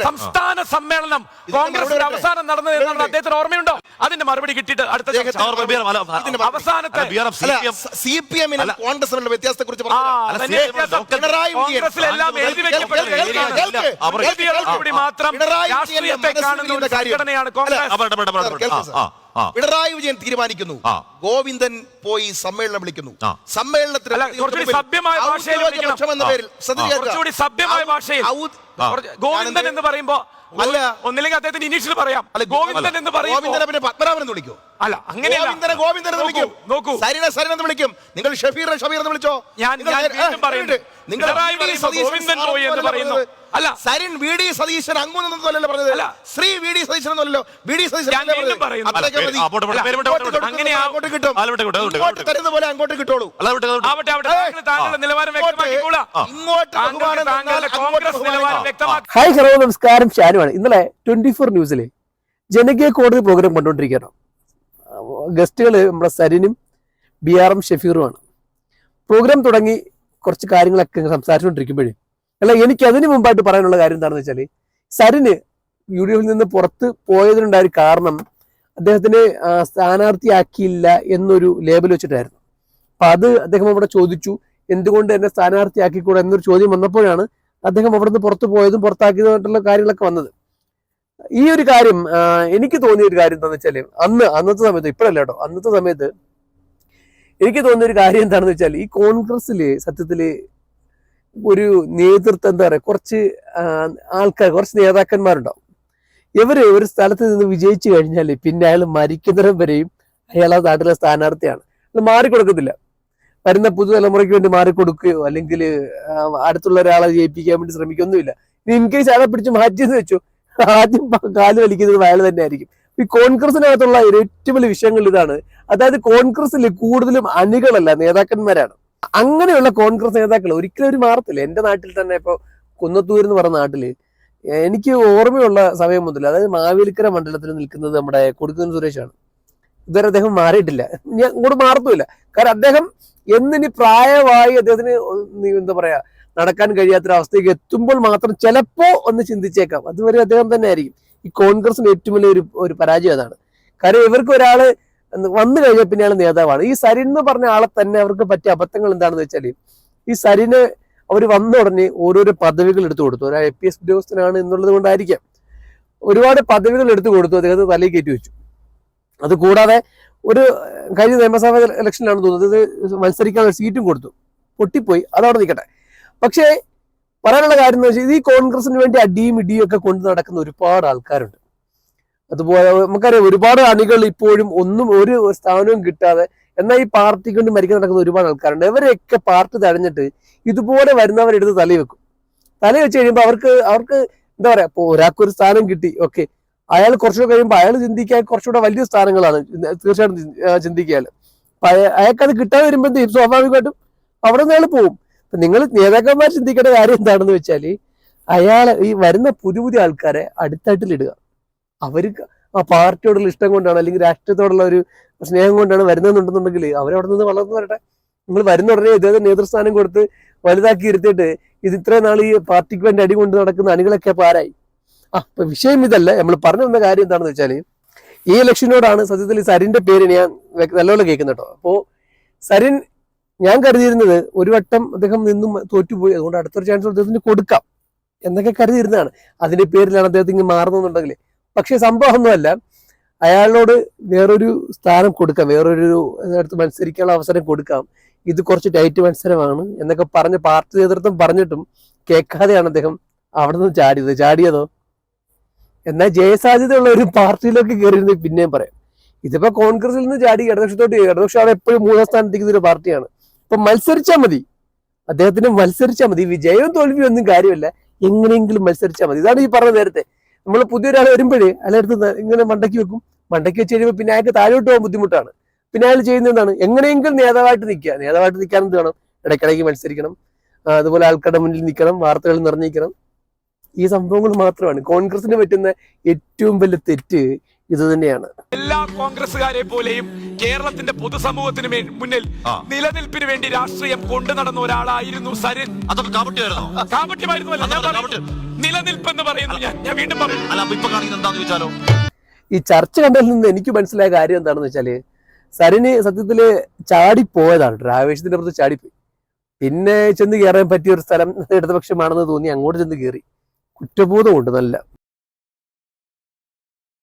സംസ്ഥാന സമ്മേളനം കോൺഗ്രസിന്റെ അവസാനം നടന്നത് എന്നാണ് അദ്ദേഹത്തിന് ഓർമ്മയുണ്ടോ? അതിന്റെ മറുപടി കിട്ടിയിട്ട് അടുത്ത അവസാനത്തെ CPM-നും കോൺഗ്രസ് തമ്മിലുള്ള വ്യത്യാസത്തെ കുറിച്ച് മാത്രം രാഷ്ട്രീയത്തെ കാണുന്ന ഒരു സംഘടനയാണ് കോൺഗ്രസ്. പിണറായി വിജയൻ തീരുമാനിക്കുന്നു, ഗോവിന്ദൻ പോയി സമ്മേളനം വിളിക്കുന്നു. സമ്മേളനത്തിൽ സഭ്യമായ ഭാഷയിൽ ഗോവിന്ദൻ എന്ന് പറയുമ്പോ ഒന്നില്ലെങ്കിൽ അദ്ദേഹത്തിന് ഇനീഷ്യൽ പറയാം. ഗോവിന്ദൻ എന്ന് പറയുമ്പോൾ പത്മനാഭൻ എന്ന് വിളിക്കോ? അല്ല, അങ്ങനെയല്ല. ഗോവിന്ദൻ എന്ന് വിളിക്കും. നോക്കൂ, സരിൻ എന്ന് വിളിക്കും. നിങ്ങൾ ഷഫീർ എന്ന് വിളിച്ചോ? അല്ല, സരിൻ VD സതീശൻ അങ്ങോട്ടൊന്നല്ലോ പറഞ്ഞത്. ശ്രീ VD സതീശൻ എന്നല്ലോ. VD സതീശൻ അങ്ങോട്ട് കിട്ടും. തരുന്ന പോലെ അങ്ങോട്ട് കിട്ടുള്ളൂ. ഹായ്, ഹലോ, നമസ്കാരം. ഷാനുവാണ്. ഇന്നലെ 24 ന്യൂസിലെ ജനകീയ കോടതി പ്രോഗ്രാം കണ്ടുകൊണ്ടിരിക്കുകയാണ്. ഗസ്റ്റുകൾ നമ്മുടെ സരിനും BRM ഷഫീറുമാണ്. പ്രോഗ്രാം തുടങ്ങി കുറച്ച് കാര്യങ്ങളൊക്കെ സംസാരിച്ചുകൊണ്ടിരിക്കുമ്പോഴേ അല്ല, എനിക്ക് അതിന് മുമ്പായിട്ട് പറയാനുള്ള കാര്യം എന്താണെന്ന് വെച്ചാൽ, സരിന് UDF നിന്ന് പുറത്ത് പോയതിനുണ്ടായ ഒരു കാരണം അദ്ദേഹത്തിന് സ്ഥാനാർത്ഥിയാക്കിയില്ല എന്നൊരു ലേബൽ വെച്ചിട്ടായിരുന്നു. അപ്പം അത് അദ്ദേഹം അവിടെ ചോദിച്ചു, എന്തുകൊണ്ട് എന്നെ സ്ഥാനാർത്ഥിയാക്കിക്കൂടാ എന്നൊരു ചോദ്യം വന്നപ്പോഴാണ് അദ്ദേഹം അവിടെ നിന്ന് പുറത്തു പോയതും പുറത്താക്കിയതുമായിട്ടുള്ള കാര്യങ്ങളൊക്കെ വന്നത്. ഈ ഒരു കാര്യം എനിക്ക് തോന്നിയ ഒരു കാര്യം എന്താണെന്ന് വെച്ചാൽ, അന്നത്തെ സമയത്ത്, ഇപ്പോഴല്ല കേട്ടോ, അന്നത്തെ സമയത്ത് എനിക്ക് തോന്നിയൊരു കാര്യം എന്താണെന്ന് വെച്ചാൽ, ഈ കോൺഗ്രസ്സില് സത്യത്തില് ഒരു നേതൃത്വം, എന്താ പറയുക, കുറച്ച് ആൾക്കാർ, കുറച്ച് നേതാക്കന്മാരുണ്ടാവും. ഇവര് ഒരു സ്ഥലത്ത് നിന്ന് വിജയിച്ചു കഴിഞ്ഞാൽ പിന്നെ അയാൾ മരിക്കുന്നവരം വരെയും അയാൾ ആ നാട്ടിലെ സ്ഥാനാർത്ഥിയാണ്. മാറിക്കൊടുക്കത്തില്ല. വരുന്ന പുതുതലമുറയ്ക്ക് വേണ്ടി മാറിക്കൊടുക്കുകയോ അല്ലെങ്കിൽ അടുത്തുള്ള ഒരാളെ ജയിപ്പിക്കാൻ വേണ്ടി ശ്രമിക്കൊന്നുമില്ല. ഇൻ കേസ് അയാളെ പിടിച്ച് മാറ്റിയെന്ന് വെച്ചു, ആദ്യം കാല് വലിക്കുന്നത് അയാൾ തന്നെ ആയിരിക്കും. ഈ കോൺഗ്രസിനകത്തുള്ള ഏറ്റവും വലിയ വിഷയങ്ങൾ ഇതാണ്. അതായത് കോൺഗ്രസിൽ കൂടുതലും അണികളല്ല, നേതാക്കന്മാരാണ്. അങ്ങനെയുള്ള കോൺഗ്രസ് നേതാക്കൾ ഒരിക്കലും ഒരു മാറത്തില്ല. എൻ്റെ നാട്ടിൽ തന്നെ ഇപ്പോൾ കുന്നത്തൂർ എന്ന് പറഞ്ഞ നാട്ടില് എനിക്ക് ഓർമ്മയുള്ള സമയം മുതൽ, അതായത് മാവേലിക്കര മണ്ഡലത്തിൽ നിൽക്കുന്നത് നമ്മുടെ കൊടിക്കുന്നിൽ സുരേഷാണ്. ഇതുവരെ അദ്ദേഹം മാറിയിട്ടില്ല, ഞാൻ ഇങ്ങോട്ട് മാറത്തുമില്ല. കാരണം അദ്ദേഹം എന്നിനി പ്രായമായി അദ്ദേഹത്തിന് എന്താ പറയാ നടക്കാൻ കഴിയാത്തൊരവസ്ഥയ്ക്ക് എത്തുമ്പോൾ മാത്രം ചിലപ്പോ ഒന്ന് ചിന്തിച്ചേക്കാം. അതുവരെ അദ്ദേഹം തന്നെ ആയിരിക്കും. ഈ കോൺഗ്രസിന് ഏറ്റവും വലിയ ഒരു പരാജയം അതാണ്. കാരണം ഇവർക്ക് ഒരാള് വന്നു കഴിഞ്ഞാൽ പിന്നെ ആൾ നേതാവാണ്. ഈ സരിൻ എന്ന് പറഞ്ഞ ആളെ തന്നെ അവർക്ക് പറ്റിയ അബദ്ധങ്ങൾ എന്താണെന്ന് വെച്ചാൽ, ഈ സരിന് അവർ വന്ന ഉടനെ ഓരോരോ പദവികൾ എടുത്തു കൊടുത്തു. ഒരു IPS ഉദ്യോഗസ്ഥനാണ് എന്നുള്ളത് കൊണ്ടായിരിക്കാം ഒരുപാട് പദവികൾ എടുത്തു കൊടുത്തു, അദ്ദേഹത്തെ തലയിൽ കയറ്റി വെച്ചു. അത് കൂടാതെ ഒരു കഴിഞ്ഞ നിയമസഭാ ഇലക്ഷനിലാണ് തോന്നുന്നത്, മത്സരിക്കാനുള്ള സീറ്റും കൊടുത്തു. പൊട്ടിപ്പോയി, അതവിടെ നിൽക്കട്ടെ. പക്ഷേ പറയാനുള്ള കാര്യം എന്ന് വെച്ചാൽ, ഈ കോൺഗ്രസിന് വേണ്ടി അടിയും ഇടിയും ഒക്കെ കൊണ്ടു നടക്കുന്ന ഒരുപാട് ആൾക്കാരുണ്ട്. അതുപോലെ നമുക്കറിയാം, ഒരുപാട് അണികൾ ഇപ്പോഴും ഒരു സ്ഥാനവും കിട്ടാതെ എന്നാൽ ഈ പാർട്ടിക്ക് വേണ്ടി മരിക്കാൻ നടക്കുന്ന ഒരുപാട് ആൾക്കാരുണ്ട്. ഇവരെയൊക്കെ പാർട്ടി തടഞ്ഞിട്ട് ഇതുപോലെ വരുന്നവരെടുത്ത് തലവെക്കും. തലവെച്ച് കഴിയുമ്പോൾ അവർക്ക് എന്താ പറയാ, ഇപ്പോൾ ഒരാൾക്കൊരു സ്ഥാനം കിട്ടി, ഓക്കെ, അയാൾ കുറച്ചുകൂടെ കഴിയുമ്പോൾ അയാൾ ചിന്തിക്കാൻ കുറച്ചുകൂടെ വലിയ സ്ഥാനങ്ങളാണ് തീർച്ചയായിട്ടും ചിന്തിക്കാൻ. അയാൾക്കത് കിട്ടാതെ വരുമ്പോൾ എന്ത് ചെയ്യും? സ്വാഭാവികമായിട്ടും അവിടെ നിന്ന് അയാൾ പോകും. നിങ്ങൾ നേതാക്കന്മാർ ചിന്തിക്കേണ്ട കാര്യം എന്താണെന്ന് വെച്ചാൽ, അയാളെ ഈ വരുന്ന പുതിയ ആൾക്കാരെ അടുത്തായിട്ടിലിടുക. അവർക്ക് ആ പാർട്ടിയോടുള്ള ഇഷ്ടം കൊണ്ടാണ് അല്ലെങ്കിൽ രാഷ്ട്രീയത്തോടുള്ള ഒരു സ്നേഹം കൊണ്ടാണ് വരുന്നതെന്നുണ്ടെന്നുണ്ടെങ്കിൽ അവരവിടെ നിന്ന് വളർന്നു വരട്ടെ. നിങ്ങൾ വരുന്ന ഉടനെ ഇദ്ദേഹത്തെ നേതൃസ്ഥാനം കൊടുത്ത് വലുതാക്കി ഇരുത്തിയിട്ട് ഇത് ഇത്രയും നാൾ ഈ പാർട്ടിക്ക് വേണ്ടി അടി കൊണ്ട് നടക്കുന്ന അണികളൊക്കെ പാരായി. അപ്പൊ വിഷയം ഇതല്ല. നമ്മൾ പറഞ്ഞു വന്ന കാര്യം എന്താണെന്ന് വെച്ചാൽ, ഈ ഇലക്ഷനോടാണ് സത്യത്തിൽ സരിന്റെ പേര് ഞാൻ നല്ലപോലെ കേൾക്കുന്നത് കേട്ടോ. അപ്പോ സരിൻ, ഞാൻ കരുതിയിരുന്നത് ഒരു വട്ടം അദ്ദേഹം നിന്നും തോറ്റുപോയി, അതുകൊണ്ട് അടുത്തൊരു ചാൻസ് അദ്ദേഹത്തിന് കൊടുക്കാം എന്നൊക്കെ കരുതിയിരുന്നതാണ്. അതിന്റെ പേരിലാണ് അദ്ദേഹത്തിന് മാറുന്നുണ്ടെങ്കിൽ. പക്ഷെ സംഭവം ഒന്നുമല്ല. അയാളോട് വേറൊരു സ്ഥാനം കൊടുക്കാം, വേറൊരു അടുത്ത് മത്സരിക്കാനുള്ള അവസരം കൊടുക്കാം, ഇത് കുറച്ച് ടൈറ്റ് മത്സരമാണ് എന്നൊക്കെ പറഞ്ഞ് പാർട്ടി നേതൃത്വം പറഞ്ഞിട്ടും കേൾക്കാതെയാണ് അദ്ദേഹം അവിടെ നിന്ന് ചാടിയതോ. എന്നാൽ ജയസാധ്യതയുള്ള ഒരു പാർട്ടിയിലേക്ക് കയറിയിരുന്ന പിന്നെയും പറയാം. ഇതിപ്പോ കോൺഗ്രസിൽ നിന്ന് ചാടി ഇടതുപക്ഷം അവിടെ എപ്പോഴും 3ാം സ്ഥാനത്തേക്ക് ഒരു പാർട്ടിയാണ്. ഇപ്പൊ മത്സരിച്ചാൽ മതി, അദ്ദേഹത്തിന് മത്സരിച്ചാൽ മതി. വിജയവും തോൽവിയും ഒന്നും കാര്യമില്ല, എങ്ങനെയെങ്കിലും മത്സരിച്ചാൽ മതി. ഇതാണ് ഈ പറഞ്ഞ നേരത്തെ. നമ്മൾ പുതിയൊരാൾ വരുമ്പോഴേ അയാളെടുത്ത് ഇങ്ങനെ മണ്ടയ്ക്ക് വെച്ച് കഴിയുമ്പോൾ പിന്നെ അയാൾക്ക് താഴോട്ട് പോകാൻ ബുദ്ധിമുട്ടാണ്. പിന്നെ അയാൾ ചെയ്യുന്നത് എന്താണ്? എങ്ങനെയെങ്കിലും നേതാവായിട്ട് നിൽക്കാൻ എന്ത് വേണം? ഇടയ്ക്കിടയ്ക്ക് മത്സരിക്കണം, അതുപോലെ ആൾക്കാരുടെ മുന്നിൽ നിൽക്കണം, വാർത്തകൾ നിറഞ്ഞിരിക്കണം. ഈ സംഭവങ്ങൾ മാത്രമാണ് കോൺഗ്രസിന് പറ്റുന്ന ഏറ്റവും വലിയ തെറ്റ്. ഇത് തന്നെയാണ്. എല്ലാ കോൺഗ്രസുകാരെ പോലെയും കേരളത്തിന്റെ പൊതുസമൂഹത്തിന് മുന്നിൽ നിലനിൽപ്പിന് വേണ്ടി രാഷ്ട്രീയം കൊണ്ടു നടന്ന ഒരാളായിരുന്നു സരിൻ. അതൊക്കെ കാപട്യമായിരുന്നു. കാപട്യമായിരുന്നല്ല, നിലനിൽപ്പെന്ന് പറയുന്നു. ഞാൻ വീണ്ടും പറയും. അല്ല അപ്പൊ ഇപ്പൊ കാണിക്കുന്നത് എന്താന്ന് ചോദിച്ചാലോ? ഈ ചർച്ച കണ്ടതിൽ നിന്ന് എനിക്ക് മനസ്സിലായ കാര്യം എന്താണെന്ന് വെച്ചാല് സരിന് സത്യത്തില് ചാടിപ്പോയതാണ്, ആവേശത്തിന്റെ പുറത്ത് ചാടിപ്പോയി. പിന്നെ ചെന്ന് കയറാൻ പറ്റിയ ഒരു സ്ഥലം ഇടതുപക്ഷമാണെന്ന് തോന്നി അങ്ങോട്ട് ചെന്ന് കയറി. കുറ്റബോധമുണ്ട് നല്ല.